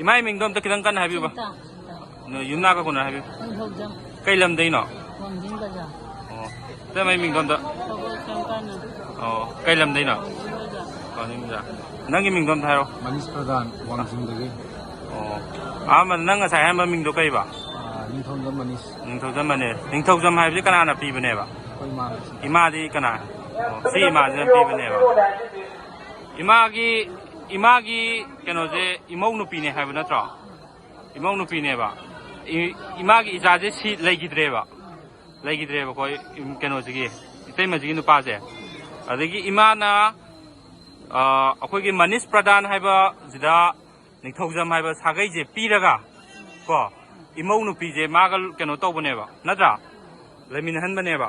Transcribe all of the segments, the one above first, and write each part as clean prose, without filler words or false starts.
इमाई मिंगदोम तो किधं कन हाबी बा युना का कोना हाबी कई लम दई नो ते माई मिंगदोम तो कई लम दई नो नंगी मिंगदोम थारो मनीष प्रधान वांगजिंग दगे नंग ꯉꯁꯥꯏ ꯍꯥꯏꯔꯝꯕ ꯃꯤꯡꯗꯣ ꯀꯩꯕ निंथौजम मनीष निंथौजम हाइबजे कनाना पीबनेबा इमादी कना सी इमाजे पीबनेबा इमागी कनोजे इमौ नुपीने हाइब नत्रो इमौ नुपीनेबा इमागी इजाजे सी लेगिद्रेबा कोई कनोजिगी इतैमजिगी नुपाजे अदगी इमाना अखोगी मनीष प्रधान हाइबा जिदा निंथौजम हाइबा सागैजे पीरगा को इमौ नुपीजे मागल कनो तौबनेबा नत्रा लेमिनहनबनेबा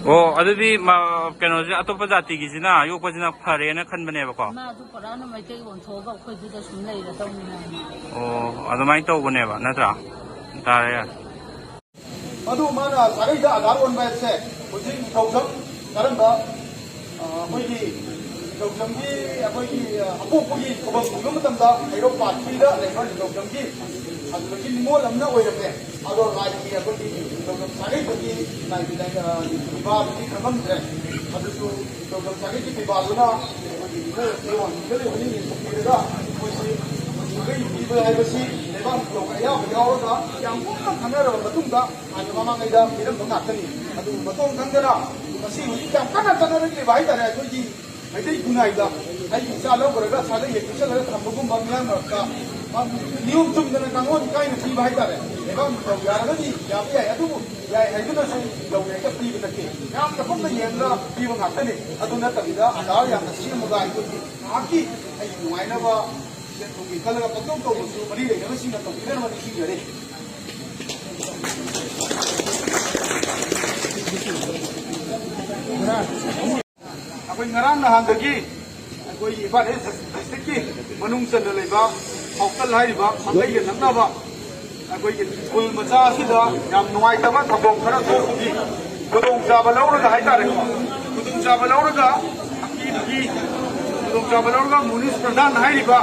ओ अदुदी कनोजे अतोपा जाति गिजिना योपजिना फरेना खनबनेबा को ओ अदुमाइ तौबनेबा नत्रा तारे मधु माना सागैदा आधार ओनबसे हुजिक निंथौजम करंबा अखोइगी निंथौजमगी अखोइगी अपोपोगी खबम नुबा मतमदा हैरो पार्टीदा लेबा निंथौजमगी अदुगी निमोल अमना ओइरमे अदो राजकी अखोइगी निंथौजम सागैदगी नाइबिदा विवादगी खबमद्रे अदुसु निंथौजम सागैगी विवादुना अखोइगी निमोल सेवा निगले होनी निंथौजमगिदा कोइसी गई पीबा हाइबसी लेबा लोका या यावगा याम पुना खनरो मतुंगा आनि ममांगैदा मिरम बंगातनी अदु मतों खंगना मसी हुई याम कना चनरगी बाइ तारे कोइगी मैदै गुनाइदा आई इसा लौगरगा साले येकिसलगा थंबगुम बंगलां मरका नियम चुमदना कांगोन काइना पीबा हाइ तारे लेबा तो यारगनी याम याय अदु याय हाइदुना सु लौगे का पीबा नके याम तपम येंगा पीबा गातनी अदु नतबिदा आधार याम सिमगा कोइगी आकी आई नुवाइनाबा तुमकी कलगा पत्तों तो मुझे मरी ले नमसी ना तो किधर मरी सी करे अकोई नरांग नहांदगी अकोई इबारे डिस्ट्रिक्ट की मनुंग चंद लेबा हौकल हाइबा संगै ये नमनाबा अकोई स्कूल मचा सिदा याम नुवाई तबा थबों खरा थोगी गुदों चाबा लौरगा हाइतारे गुदों चाबा लौरगा अकी गुदों चाबा लौरगा मुनीस प्रधान हाइबा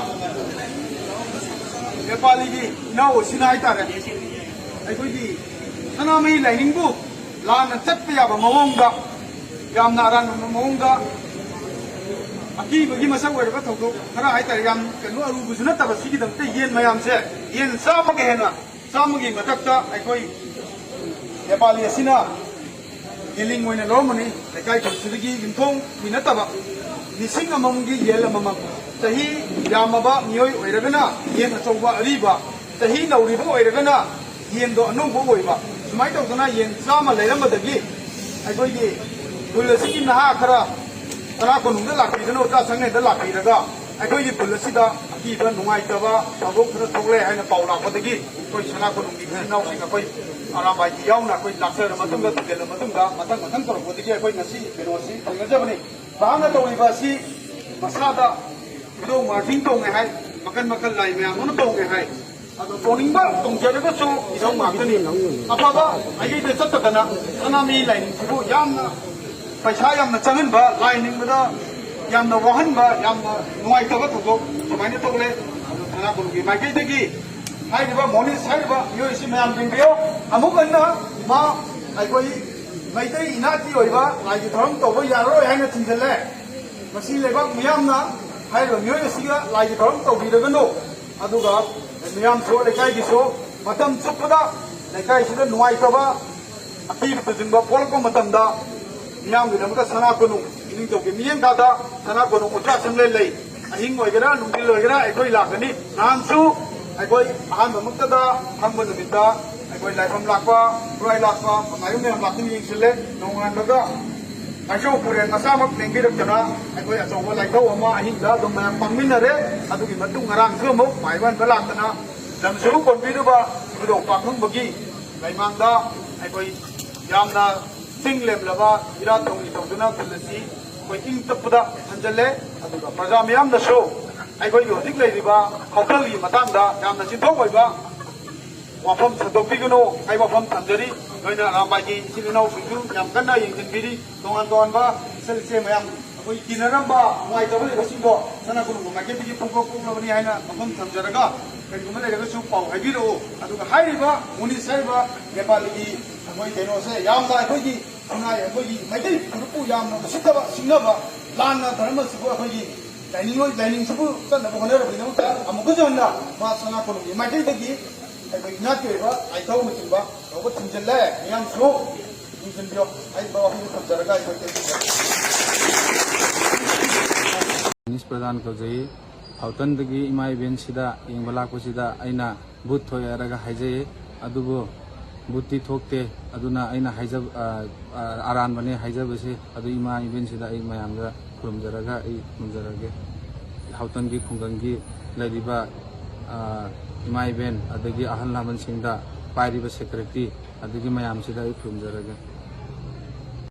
नेपाली की इनाव सिना हाइतारे अखोइगी सनामही लाइनिंगबु लाना चटपा याबा मवोंगा यामना अरानबा मवोंगा अकीबगी मसक ओइरबा थौदोक खरा हाइतारे याम कनो अरुबुसु नतबा सिगिदमते येन मयामसे येन सामगे हेना सामगी मतकता अखोइ नेपाली असिना येलिंग ओइना लोमनी लेकाइ खसिदगी युमथों मिनतबा निसिंग अममगी येल अममम सही यामबा मियोय ओइरगना येन अचौबा अरीबा सही नौरिबा ओइरगना येन दो अनौबा ओइबा सुमाइ तौदना येन चामा लेरमबदगी अखोइगी पुलसिगी नहा खरा तरा कोनुंदा लाखिदनो ता संगेदा लाखिरगा अखोइगी पुलसिदा अकीबा नुंगाइतबा थबोक खरा थोगले हाइना पाउ लापदगी कोइ सना कोनुंगी नाउसिंग अखोइ आरामबाइगी याउना कोइ लाक्सर मतुंगा तुगेल मतुंगा मतंग मतंग तोरपदगी अखोइ नसी बेनोसी तंगजबनी बांगा तौरिबा सी मसादा दो मार्टिंग तो है मकन मकन लाई में आमों तो है अदो टोनिंग बा तोंजरे को सो इधर मार्टनी अपाबा आगे ते चत्त कना अनामी लाइनिंग को यामना पैसा यामना चंगन बा लाइनिंग बदा यामना वहन बा यामना नुआई तब तो माने तो ले थाना बुलगी माइके देगी हाय बा मोनी साइड बा यो इसी में आम बिंबियो अमुक अन्ना मा आई कोई मैते इनाती होइबा लाइक धरम तो बो यारो है न थिंजले मसी लेबा मियामना हाय मियोय सिगा लाइक धरम तो बिरगनो अदुगा मियाम सो लेकाई गिसो मतम चुपदा लेकाई सिदा नुआई तबा अकी तजिंबा पोलको मतमदा मियाम गिदमका सना कोनु इनिंग तो के मियंग दादा सना कोनु उठा समले लई अहिंग ओइगरा नुंगिल ओइगरा एकोई लाकनी नानसु एकोई आहान बमुक्तदा हमबन बिदा एकोई लाइफम लाकवा पुराई लाकवा मायुने हम लाकनी यिंगसिले नोंगान लगा आजो पुरे मसामक नेंगिरकना एकोई अचौबा लाइथौ अमा अहिंदा दम मयाम पांगमिनरे अदुगी मतुंग ngaraang सुमु माइवान बलाकना लमसु कोनबिदुबा गुदो पाखंबगी लाइमांगदा एकोई यामना सिंग लेमलबा इरा तोंगी तौदुना कुलसी कोई इंग तपदा हंजले अदुगा प्रजा मयामदसु एकोई होजिक लेरिबा खौखलगी मतंगदा यामना चिंथोक ओइबा wafam sadokpigano ai wafam thamjari noina rambaigi isinau sungju yam kanna yengjenbiri tongan tongan selse mayam koi kinaramba ngai tabale basindo sana kunu ma ke bigi pungko punglo ni haina wafam thamjaraga kari kuma le su pau haibiro aduga hairiba muni saiba nepaligi koi keno se yam da koi gi ngai koi gi mai grupu yam no sitaba sinaba lana dharma sibu koi gi dining sibu sana bhone ro bino ta amuko jonna ma sana kunu gi mai gi ai nyat ke ba ai tau mu chimba ro ko thimjelle yam so thimjel ai ba hu thamjaraga ai ko Manish ꯄ꯭ꯔꯙꯥꯟ ꯀꯧꯖꯩ ꯍꯥꯎꯇꯟꯗꯒꯤ ꯏꯃꯥ ꯏꯕꯦꯟꯁꯤꯗ ꯌꯦꯡꯕ ꯂꯥꯛꯄꯁꯤꯗ ꯑꯩꯅ ꯕꯨꯠ ꯊꯣꯛꯑꯦ ꯍꯥꯏꯔꯒ ꯍꯥꯏꯖꯩ ꯑꯗꯨꯕꯨ ꯕꯨꯠꯇꯤ ꯊꯣꯛꯇꯦ ꯑꯗꯨꯅ ꯑꯩꯅ ꯑꯔꯥꯟꯕꯅꯦ ꯍꯥꯏꯖꯕꯁꯦ ꯑꯗꯨ ꯏꯃꯥ ꯏꯕꯦꯟꯁꯤꯗ ꯑꯩ ꯃꯌꯥꯝꯗ ꯈꯨꯔꯨꯝꯖꯔꯒ ꯑꯩ ꯈꯨꯔꯨꯝꯖꯔꯒꯦ ꯍꯥꯎꯇꯟꯒꯤ ꯈꯨꯡꯒꯪꯒꯤ ꯂꯩꯔꯤꯕ ꯏꯃꯥ ꯏꯕꯦꯟ ꯑꯗꯒꯤ ꯑꯍꯜ ꯂꯃꯟꯁꯤꯡꯗ ꯄꯥꯏꯔꯤꯕ ꯁꯦꯀ꯭ꯌꯨꯔꯤꯇꯤ ꯑꯗꯒꯤ ꯃꯌꯥꯝꯁꯤꯗ ꯑꯩ ꯈꯨꯔꯨꯝꯖꯔꯒꯦ